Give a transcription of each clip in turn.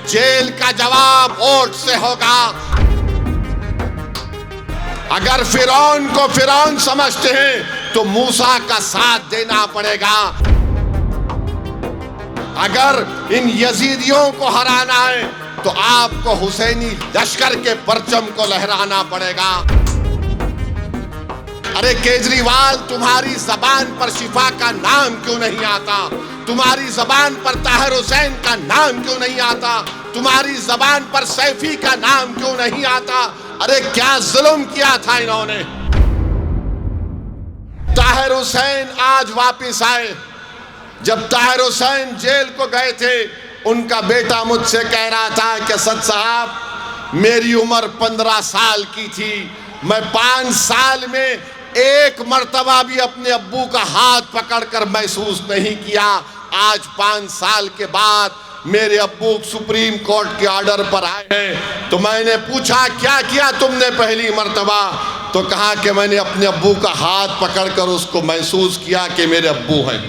Jail का जवाब vote से होगा। अगर फिरौन को फिरौन समझते हैं तो मूसा का साथ देना पड़ेगा। अगर इन यजीदियों को हराना है तो आपको हुसैनी लश्कर के परचम को लहराना पड़ेगा। अरे केजरीवाल, तुम्हारी जबान पर शिफा का नाम क्यों नहीं आता? तुम्हारी जबान पर ताहिर हुसैन का नाम क्यों नहीं आता? तुम्हारी जबान पर सैफी का नाम क्यों नहीं आता? अरे क्या जुल्म किया था इन्होंने। ताहिर हुसैन आज वापिस आए। जब ताहिर हुसैन जेल को गए थे, उनका बेटा मुझसे कह रहा था कि सद साहब, मेरी उम्र 15 साल की थी, मैं 5 साल में एक मर्तबा भी अपने अब्बू का हाथ पकड़कर महसूस नहीं किया। आज 5 साल के बाद मेरे अब्बू सुप्रीम कोर्ट के ऑर्डर पर आए हैं। तो मैंने पूछा, क्या किया तुमने पहली मर्तबा? तो कहा कि मैंने अपने अब्बू का हाथ पकड़कर उसको महसूस किया कि मेरे अब्बू हैं।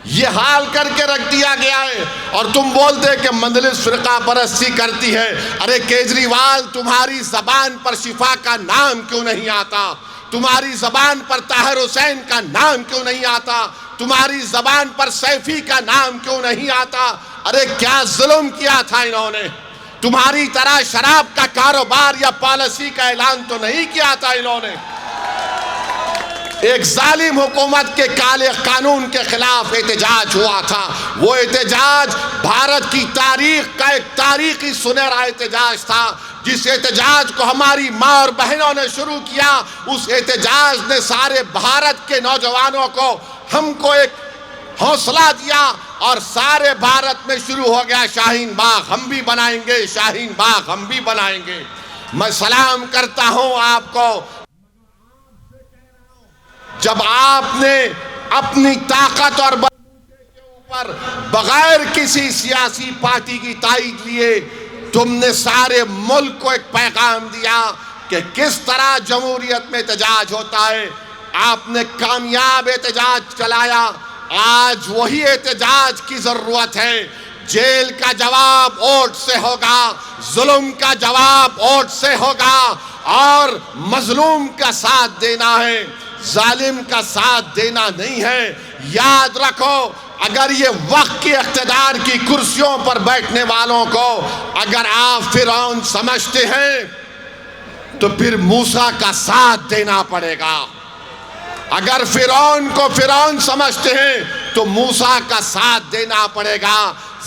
ये हाल करके रख दिया गया है और तुम बोलते कि मंदलिस फिरका परस्ती करती है। अरे केजरीवाल, तुम्हारी जबान पर शिफा का नाम क्यों नहीं आता? तुम्हारी जबान पर ताहिर हुसैन का नाम क्यों नहीं आता? तुम्हारी जबान पर सैफी का नाम क्यों नहीं आता? अरे क्या जुल्म किया था इन्होंने। तुम्हारी तरह शराब का कारोबार या पॉलिसी का ऐलान तो नहीं किया था इन्होंने। एक जालिम हुकूमत के काले कानून के खिलाफ एहतजाज हुआ था। वो एहतजाज भारत की तारीख का एक तारीखी सुनहरा एहतजाज था। जिस एहतजाज को हमारी माँ और बहनों ने शुरू किया, उस एहतजाज ने सारे भारत के नौजवानों को, हमको एक हौसला दिया और सारे भारत में शुरू हो गया शाहीन बाग हम भी बनाएंगे, शाहीन बाग हम भी बनाएंगे। मैं सलाम करता हूं आपको। जब आपने अपनी ताकत और बल के ऊपर बगैर किसी सियासी पार्टी की ताईद लिए तुमने सारे मुल्क को एक पैगाम दिया कि किस तरह जमहूरियत में एहतजाज होता है। आपने कामयाब एहतजाज चलाया। आज वही एहतजाज की जरूरत है। जेल का जवाब वोट से होगा, जुल्म का जवाब वोट से होगा और मजलूम का साथ देना है, जालिम का साथ देना नहीं है। याद रखो, अगर ये वक्त की इख्तिदार की कुर्सियों पर बैठने वालों को अगर आप फिरौन समझते हैं तो फिर मूसा का साथ देना पड़ेगा। अगर फिरौन को फिरौन समझते हैं तो मूसा का साथ देना पड़ेगा।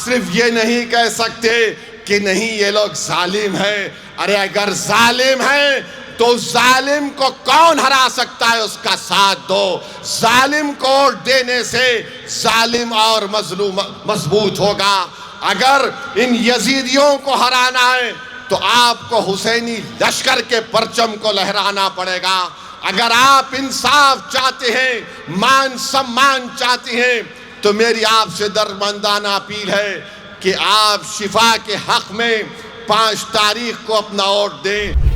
सिर्फ ये नहीं कह सकते कि नहीं ये लोग जालिम हैं। अरे अगर जालिम हैं तो जालिम को कौन हरा सकता है? उसका साथ दो। जालिम को वोट देने से जालिम और मजलूम मजबूत होगा। अगर इन यजीदियों को हराना है तो आपको हुसैनी लश्कर के परचम को लहराना पड़ेगा। अगर आप इंसाफ चाहते हैं, मान सम्मान चाहते हैं, तो मेरी आपसे दरमंदाना अपील है कि आप शिफा के हक में 5 तारीख को अपना वोट दें।